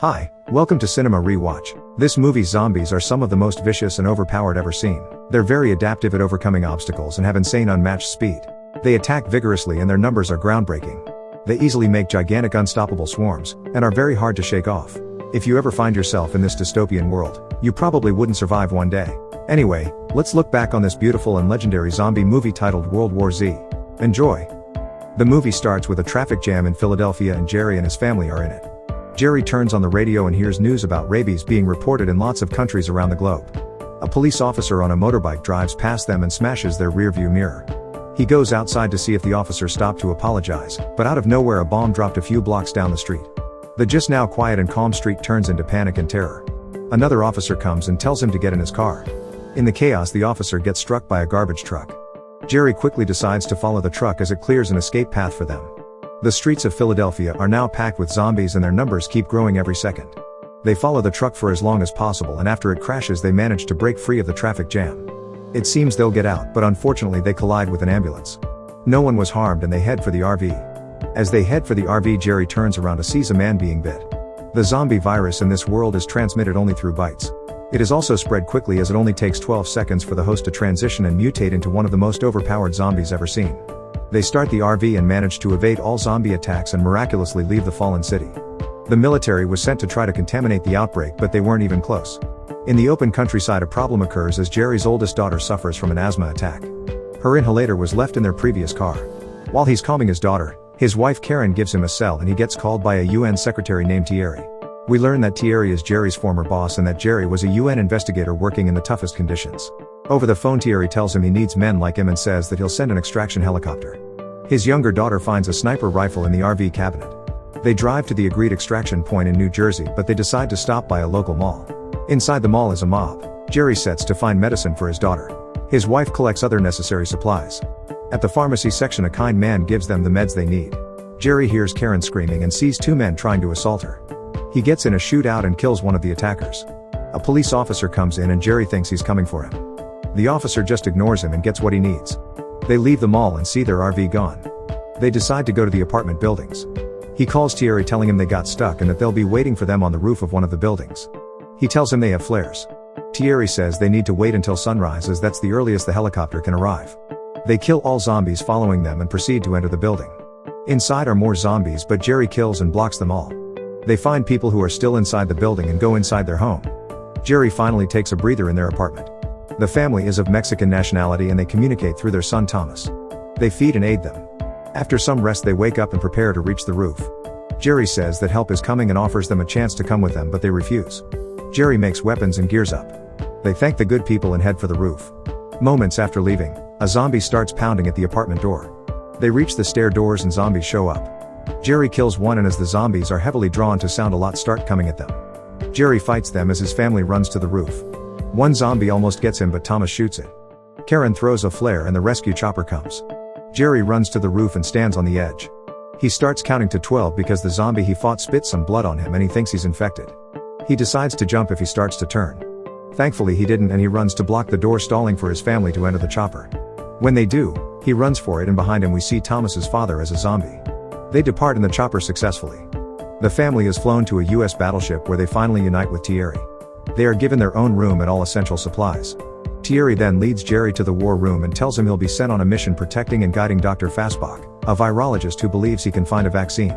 Hi, welcome to Cinema Rewatch. This movie's zombies are some of the most vicious and overpowered ever seen. They're very adaptive at overcoming obstacles and have insane unmatched speed. They attack vigorously and their numbers are groundbreaking. They easily make gigantic unstoppable swarms, and are very hard to shake off. If you ever find yourself in this dystopian world, you probably wouldn't survive one day. Anyway, let's look back on this beautiful and legendary zombie movie titled World War Z. Enjoy! The movie starts with a traffic jam in Philadelphia and Jerry and his family are in it. Jerry turns on the radio and hears news about rabies being reported in lots of countries around the globe. A police officer on a motorbike drives past them and smashes their rearview mirror. He goes outside to see if the officer stopped to apologize, but out of nowhere a bomb dropped a few blocks down the street. The just now quiet and calm street turns into panic and terror. Another officer comes and tells him to get in his car. In the chaos, the officer gets struck by a garbage truck. Jerry quickly decides to follow the truck as it clears an escape path for them. The streets of Philadelphia are now packed with zombies and their numbers keep growing every second. They follow the truck for as long as possible and after it crashes they manage to break free of the traffic jam. It seems they'll get out, but unfortunately they collide with an ambulance. No one was harmed and they head for the RV. As they head for the RV, Jerry turns around to see a man being bit. The zombie virus in this world is transmitted only through bites. It is also spread quickly as it only takes 12 seconds for the host to transition and mutate into one of the most overpowered zombies ever seen. They start the RV and manage to evade all zombie attacks and miraculously leave the fallen city. The military was sent to try to contaminate the outbreak, but they weren't even close. In the open countryside, a problem occurs as Jerry's oldest daughter suffers from an asthma attack. Her inhalator was left in their previous car. While he's calming his daughter, his wife Karen gives him a cell and he gets called by a UN secretary named Thierry. We learn that Thierry is Jerry's former boss and that Jerry was a UN investigator working in the toughest conditions. Over the phone, Thierry tells him he needs men like him and says that he'll send an extraction helicopter. His younger daughter finds a sniper rifle in the RV cabinet. They drive to the agreed extraction point in New Jersey, but they decide to stop by a local mall. Inside the mall is a mob. Jerry sets to find medicine for his daughter. His wife collects other necessary supplies. At the pharmacy section, a kind man gives them the meds they need. Jerry hears Karen screaming and sees two men trying to assault her. He gets in a shootout and kills one of the attackers. A police officer comes in and Jerry thinks he's coming for him. The officer just ignores him and gets what he needs. They leave the mall and see their RV gone. They decide to go to the apartment buildings. He calls Thierry telling him they got stuck and that they'll be waiting for them on the roof of one of the buildings. He tells him they have flares. Thierry says they need to wait until sunrise as that's the earliest the helicopter can arrive. They kill all zombies following them and proceed to enter the building. Inside are more zombies, but Jerry kills and blocks them all. They find people who are still inside the building and go inside their home. Jerry finally takes a breather in their apartment. The family is of Mexican nationality and they communicate through their son Thomas. They feed and aid them. After some rest they wake up and prepare to reach the roof. Jerry says that help is coming and offers them a chance to come with them, but they refuse. Jerry makes weapons and gears up. They thank the good people and head for the roof. Moments after leaving, a zombie starts pounding at the apartment door. They reach the stair doors and zombies show up. Jerry kills one and as the zombies are heavily drawn to sound a lot start coming at them. Jerry fights them as his family runs to the roof. One zombie almost gets him but Thomas shoots it. Karen throws a flare and the rescue chopper comes. Jerry runs to the roof and stands on the edge. He starts counting to 12 because the zombie he fought spits some blood on him and he thinks he's infected. He decides to jump if he starts to turn. Thankfully he didn't and he runs to block the door, stalling for his family to enter the chopper. When they do, he runs for it and behind him we see Thomas's father as a zombie. They depart in the chopper successfully. The family is flown to a US battleship where they finally unite with Thierry. They are given their own room and all essential supplies. Thierry then leads Jerry to the war room and tells him he'll be sent on a mission protecting and guiding Dr. Fassbach, a virologist who believes he can find a vaccine.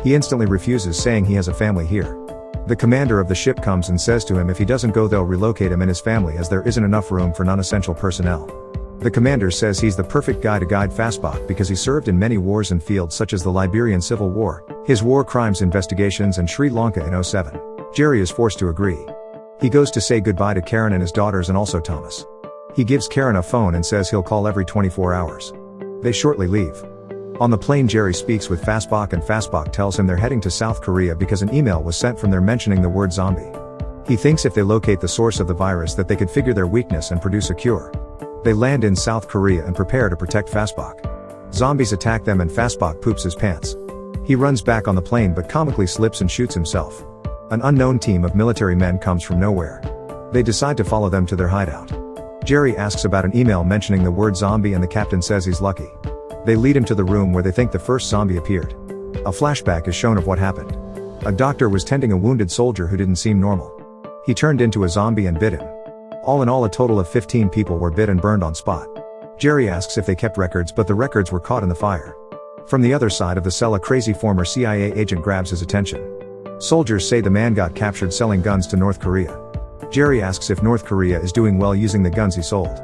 He instantly refuses, saying he has a family here. The commander of the ship comes and says to him if he doesn't go they'll relocate him and his family as there isn't enough room for non-essential personnel. The commander says he's the perfect guy to guide Fassbach because he served in many wars and fields such as the Liberian Civil War, his war crimes investigations and Sri Lanka in '07. Jerry is forced to agree. He goes to say goodbye to Karen and his daughters and also Thomas. He gives Karen a phone and says he'll call every 24 hours. They shortly leave. On the plane Jerry speaks with Fassbach and Fassbach tells him they're heading to South Korea because an email was sent from there mentioning the word zombie. He thinks if they locate the source of the virus that they could figure their weakness and produce a cure. They land in South Korea and prepare to protect Fassbach. Zombies attack them and Fassbach poops his pants. He runs back on the plane but comically slips and shoots himself. An unknown team of military men comes from nowhere. They decide to follow them to their hideout. Jerry asks about an email mentioning the word zombie and the captain says he's lucky. They lead him to the room where they think the first zombie appeared. A flashback is shown of what happened. A doctor was tending a wounded soldier who didn't seem normal. He turned into a zombie and bit him. All in all, a total of 15 people were bit and burned on spot. Jerry asks if they kept records, but the records were caught in the fire. From the other side of the cell, a crazy former CIA agent grabs his attention. Soldiers say the man got captured selling guns to North Korea. Jerry asks if North Korea is doing well using the guns he sold.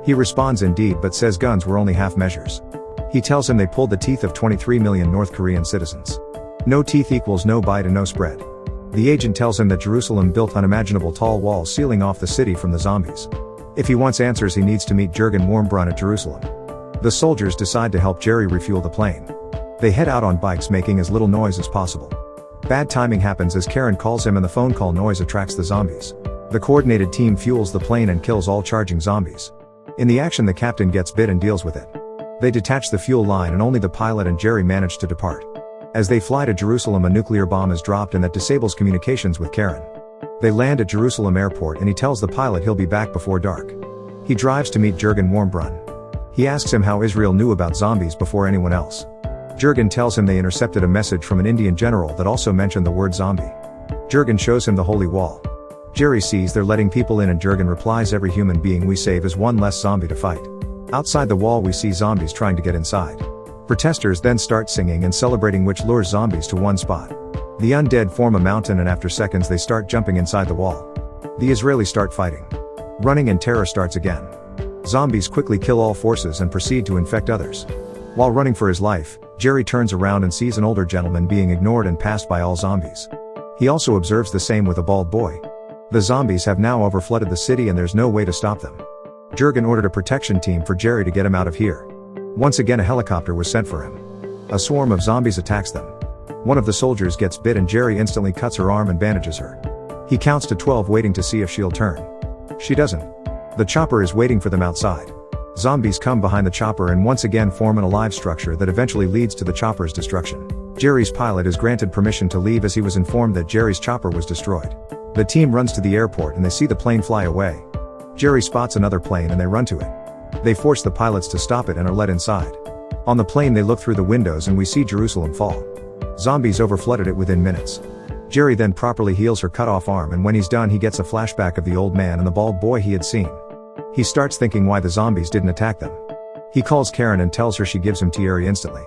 He responds indeed, but says guns were only half measures. He tells him they pulled the teeth of 23 million North Korean citizens. No teeth equals no bite and no spread. The agent tells him that Jerusalem built unimaginable tall walls sealing off the city from the zombies. If he wants answers, he needs to meet Jurgen Warmbrunn at Jerusalem. The soldiers decide to help Jerry refuel the plane. They head out on bikes, making as little noise as possible. Bad timing happens as Karen calls him and the phone call noise attracts the zombies. The coordinated team fuels the plane and kills all charging zombies. In the action, the captain gets bit and deals with it. They detach the fuel line and only the pilot and Jerry manage to depart. As they fly to Jerusalem, a nuclear bomb is dropped and that disables communications with Karen. They land at Jerusalem airport and he tells the pilot he'll be back before dark. He drives to meet Jurgen Warmbrunn. He asks him how Israel knew about zombies before anyone else. Jurgen tells him they intercepted a message from an Indian general that also mentioned the word zombie. Jurgen shows him the holy wall. Jerry sees they're letting people in and Jurgen replies, "Every human being we save is one less zombie to fight." Outside the wall we see zombies trying to get inside. Protesters then start singing and celebrating, which lures zombies to one spot. The undead form a mountain and after seconds they start jumping inside the wall. The Israelis start fighting. Running and terror starts again. Zombies quickly kill all forces and proceed to infect others. While running for his life, Jerry turns around and sees an older gentleman being ignored and passed by all zombies. He also observes the same with a bald boy. The zombies have now overflooded the city and there's no way to stop them. Jurgen ordered a protection team for Jerry to get him out of here. Once again a helicopter was sent for him. A swarm of zombies attacks them. One of the soldiers gets bit and Jerry instantly cuts her arm and bandages her. He counts to 12 waiting to see if she'll turn. She doesn't. The chopper is waiting for them outside. Zombies come behind the chopper and once again form an alive structure that eventually leads to the chopper's destruction. Jerry's pilot is granted permission to leave as he was informed that Jerry's chopper was destroyed. The team runs to the airport and they see the plane fly away. Jerry spots another plane and they run to it. They force the pilots to stop it and are let inside. On the plane they look through the windows and we see Jerusalem fall. Zombies overflooded it within minutes. Jerry then properly heals her cut off arm and when he's done he gets a flashback of the old man and the bald boy he had seen. He starts thinking why the zombies didn't attack them. He calls Karen and tells her she gives him Thierry instantly.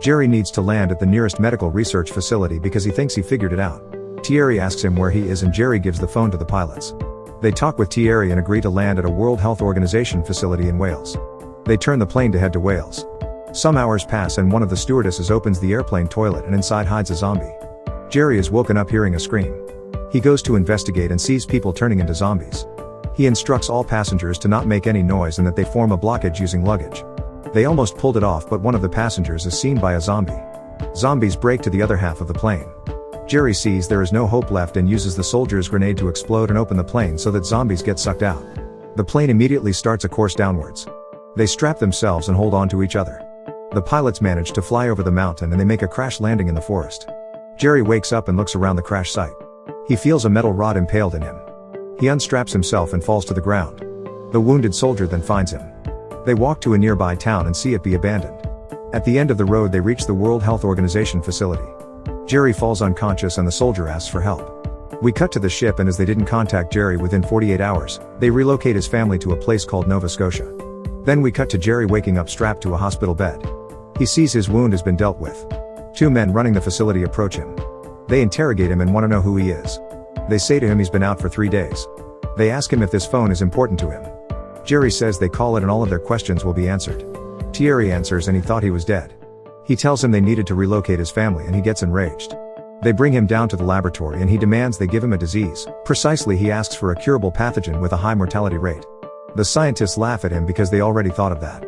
Jerry needs to land at the nearest medical research facility because he thinks he figured it out. Thierry asks him where he is and Jerry gives the phone to the pilots. They talk with Thierry and agree to land at a World Health Organization facility in Wales. They turn the plane to head to Wales. Some hours pass and one of the stewardesses opens the airplane toilet and inside hides a zombie. Jerry is woken up hearing a scream. He goes to investigate and sees people turning into zombies. He instructs all passengers to not make any noise and that they form a blockage using luggage. They almost pulled it off, but one of the passengers is seen by a zombie. Zombies break to the other half of the plane. Jerry sees there is no hope left and uses the soldier's grenade to explode and open the plane so that zombies get sucked out. The plane immediately starts a course downwards. They strap themselves and hold on to each other. The pilots manage to fly over the mountain and they make a crash landing in the forest. Jerry wakes up and looks around the crash site. He feels a metal rod impaled in him. He unstraps himself and falls to the ground. The wounded soldier then finds him. They walk to a nearby town and see it be abandoned. At the end of the road they reach the World Health Organization facility. Jerry falls unconscious and the soldier asks for help. We cut to the ship and as they didn't contact Jerry within 48 hours, they relocate his family to a place called Nova Scotia. Then we cut to Jerry waking up strapped to a hospital bed. He sees his wound has been dealt with. Two men running the facility approach him. They interrogate him and want to know who he is. They say to him he's been out for 3 days. They ask him if this phone is important to him. Jerry says they call it and all of their questions will be answered. Thierry answers and he thought he was dead. He tells him they needed to relocate his family and he gets enraged. They bring him down to the laboratory and he demands they give him a disease. Precisely, he asks for a curable pathogen with a high mortality rate. The scientists laugh at him because they already thought of that.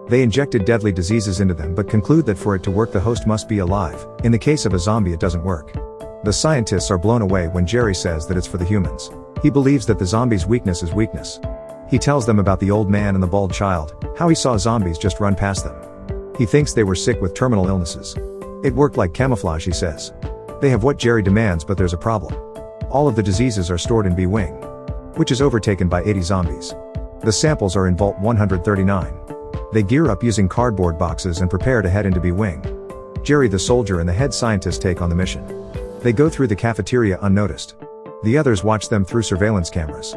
They injected deadly diseases into them but conclude that for it to work the host must be alive. In the case of a zombie it doesn't work. The scientists are blown away when Jerry says that it's for the humans. He believes that the zombies' weakness is weakness. He tells them about the old man and the bald child, how he saw zombies just run past them. He thinks they were sick with terminal illnesses. It worked like camouflage, he says. They have what Jerry demands, but there's a problem. All of the diseases are stored in B-Wing, which is overtaken by 80 zombies. The samples are in Vault 139. They gear up using cardboard boxes and prepare to head into B-Wing. Jerry the soldier and the head scientist take on the mission. They go through the cafeteria unnoticed. The others watch them through surveillance cameras.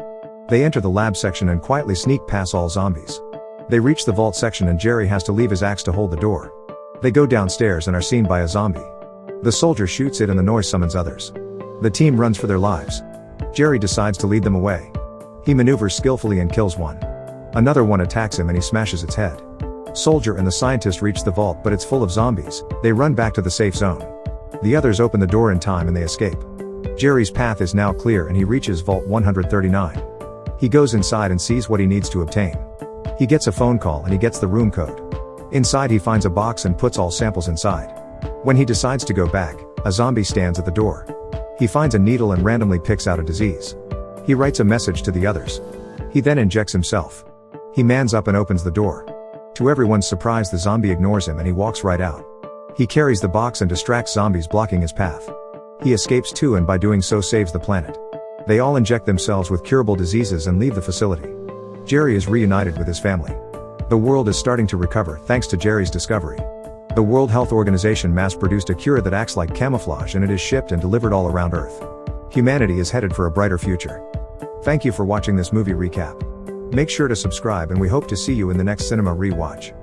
They enter the lab section and quietly sneak past all zombies. They reach the vault section and Jerry has to leave his axe to hold the door. They go downstairs and are seen by a zombie. The soldier shoots it and the noise summons others. The team runs for their lives. Jerry decides to lead them away. He maneuvers skillfully and kills one. Another one attacks him and he smashes its head. Soldier and the scientist reach the vault, but it's full of zombies. They run back to the safe zone. The others open the door in time and they escape. Jerry's path is now clear and he reaches Vault 139. He goes inside and sees what he needs to obtain. He gets a phone call and he gets the room code. Inside he finds a box and puts all samples inside. When he decides to go back, a zombie stands at the door. He finds a needle and randomly picks out a disease. He writes a message to the others. He then injects himself. He mans up and opens the door. To everyone's surprise, the zombie ignores him and he walks right out. He carries the box and distracts zombies blocking his path. He escapes too and by doing so saves the planet. They all inject themselves with curable diseases and leave the facility. Jerry is reunited with his family. The world is starting to recover thanks to Jerry's discovery. The World Health Organization mass-produced a cure that acts like camouflage and it is shipped and delivered all around Earth. Humanity is headed for a brighter future. Thank you for watching this movie recap. Make sure to subscribe and we hope to see you in the next cinema rewatch.